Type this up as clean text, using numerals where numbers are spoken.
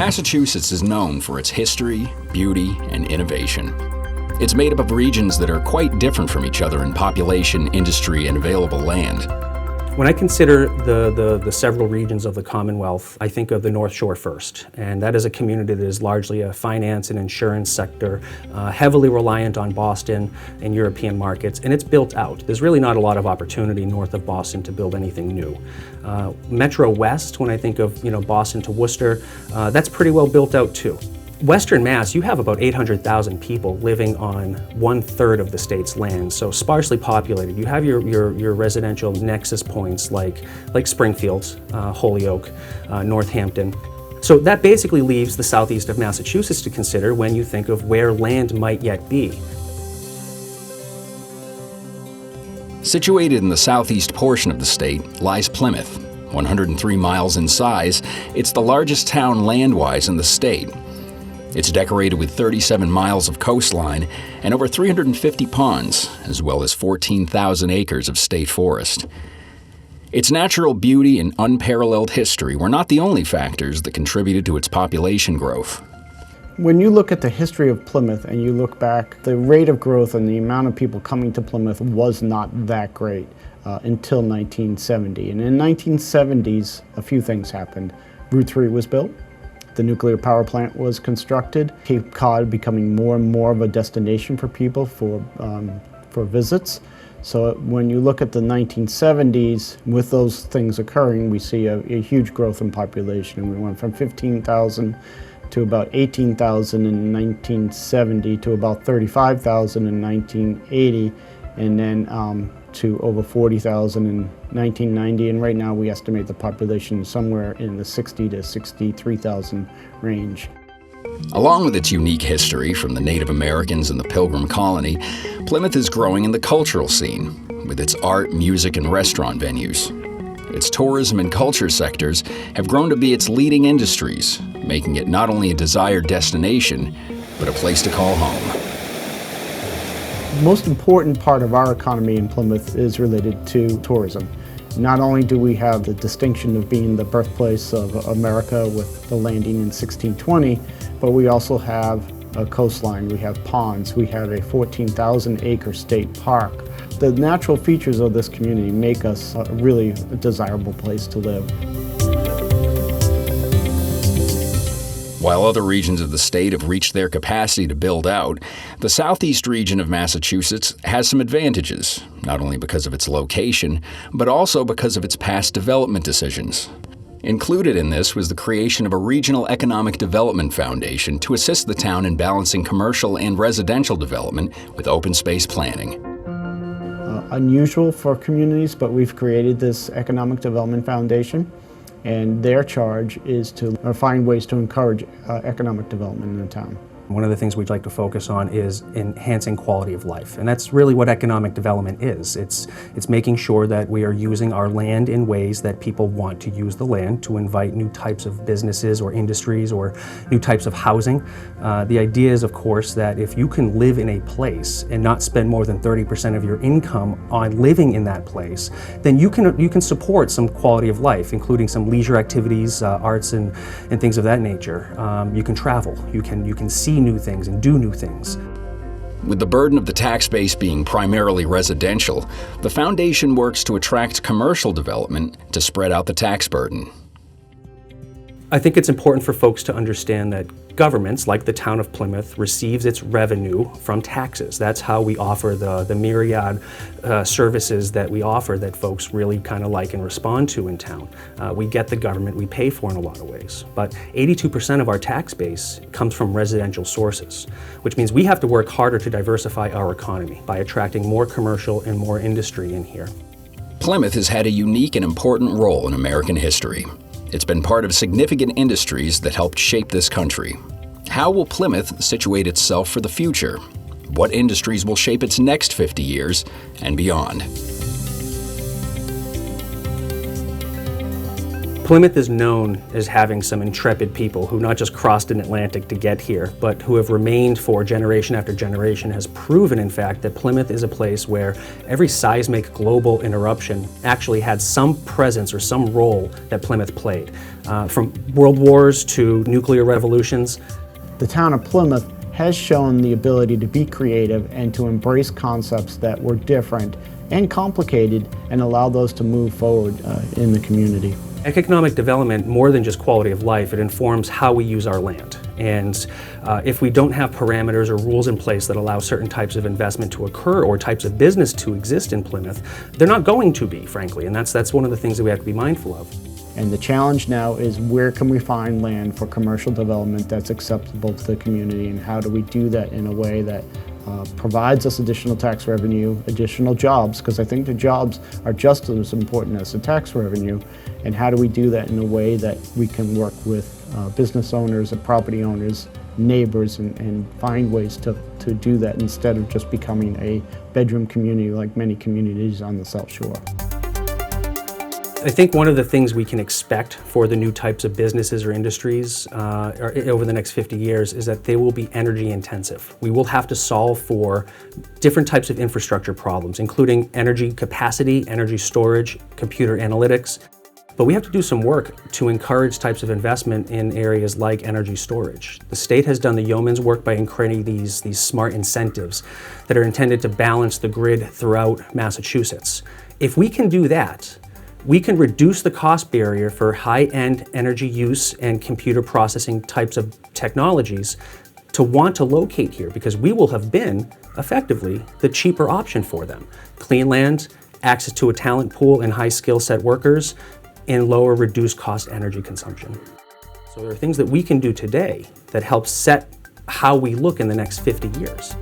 Massachusetts is known for its history, beauty, and innovation. It's made up of regions that are quite different from each other in population, industry, and available land. When I consider the several regions of the Commonwealth, I think of the North Shore first, and that is a community that is largely a finance and insurance sector, heavily reliant on Boston and European markets, and it's built out. There's really not a lot of opportunity north of Boston to build anything new. Metro West, when I think of Boston to Worcester, that's pretty well built out too. Western Mass, you have about 800,000 people living on 1/3 of the state's land, so sparsely populated. You have your residential nexus points like Springfield, Holyoke, Northampton. So that basically leaves the southeast of Massachusetts to consider when you think of where land might yet be. Situated in the southeast portion of the state lies Plymouth. 103 miles in size, it's the largest town land-wise in the state. It's decorated with 37 miles of coastline and over 350 ponds, as well as 14,000 acres of state forest. Its natural beauty and unparalleled history were not the only factors that contributed to its population growth. When you look at the history of Plymouth and you look back, the rate of growth and the amount of people coming to Plymouth was not that great until 1970. And in the 1970s, a few things happened. Route 3 was built. The nuclear power plant was constructed, Cape Cod becoming more and more of a destination for people for visits. So when you look at the 1970s, with those things occurring, we see a huge growth in population. And we went from 15,000 to about 18,000 in 1970 to about 35,000 in 1980, and then to over 40,000 in 1990, and right now we estimate the population somewhere in the 60 to 63,000 range. Along with its unique history from the Native Americans and the Pilgrim colony, Plymouth is growing in the cultural scene with its art, music, and restaurant venues. Its tourism and culture sectors have grown to be its leading industries, making it not only a desired destination, but a place to call home. The most important part of our economy in Plymouth is related to tourism. Not only do we have the distinction of being the birthplace of America with the landing in 1620, but we also have a coastline, we have ponds, we have a 14,000-acre state park. The natural features of this community make us a really desirable place to live. While other regions of the state have reached their capacity to build out, the southeast region of Massachusetts has some advantages, not only because of its location, but also because of its past development decisions. Included in this was the creation of a Regional Economic Development Foundation to assist the town in balancing commercial and residential development with open space planning. Unusual for communities, but we've created this Economic Development Foundation, and their charge is to find ways to encourage economic development in the town. One of the things we'd like to focus on is enhancing quality of life, and that's really what economic development is. It's making sure that we are using our land in ways that people want to use the land, to invite new types of businesses or industries or new types of housing. The idea is, of course, that if you can live in a place and not spend more than 30% of your income on living in that place, then you can support some quality of life, including some leisure activities, arts and things of that nature. You can travel, you can see new things and do new things. With the burden of the tax base being primarily residential, the foundation works to attract commercial development to spread out the tax burden. I think it's important for folks to understand that governments, like the town of Plymouth, receives its revenue from taxes. That's how we offer the myriad services that we offer that folks really kind of like and respond to in town. We get the government we pay for in a lot of ways, but 82% of our tax base comes from residential sources, which means we have to work harder to diversify our economy by attracting more commercial and more industry in here. Plymouth has had a unique and important role in American history. It's been part of significant industries that helped shape this country. How will Plymouth situate itself for the future? What industries will shape its next 50 years and beyond? Plymouth is known as having some intrepid people who not just crossed an Atlantic to get here, but who have remained for generation after generation, has proven, in fact, that Plymouth is a place where every seismic global interruption actually had some presence or some role that Plymouth played. From world wars to nuclear revolutions. The town of Plymouth has shown the ability to be creative and to embrace concepts that were different and complicated and allow those to move forward in the community. Economic development, more than just quality of life, it informs how we use our land. And if we don't have parameters or rules in place that allow certain types of investment to occur or types of business to exist in Plymouth, they're not going to be, frankly. And that's one of the things that we have to be mindful of. And the challenge now is where can we find land for commercial development that's acceptable to the community, and how do we do that in a way that provides us additional tax revenue, additional jobs, because I think the jobs are just as important as the tax revenue, and how do we do that in a way that we can work with business owners and property owners, neighbors, and find ways to do that instead of just becoming a bedroom community like many communities on the South Shore. I think one of the things we can expect for the new types of businesses or industries over the next 50 years is that they will be energy intensive. We will have to solve for different types of infrastructure problems, including energy capacity, energy storage, computer analytics. But we have to do some work to encourage types of investment in areas like energy storage. The state has done the yeoman's work by creating these smart incentives that are intended to balance the grid throughout Massachusetts. If we can do that, we can reduce the cost barrier for high-end energy use and computer processing types of technologies to want to locate here, because we will have been, effectively, the cheaper option for them. Clean land, access to a talent pool and high skill set workers, and lower reduced cost energy consumption. So there are things that we can do today that help set how we look in the next 50 years.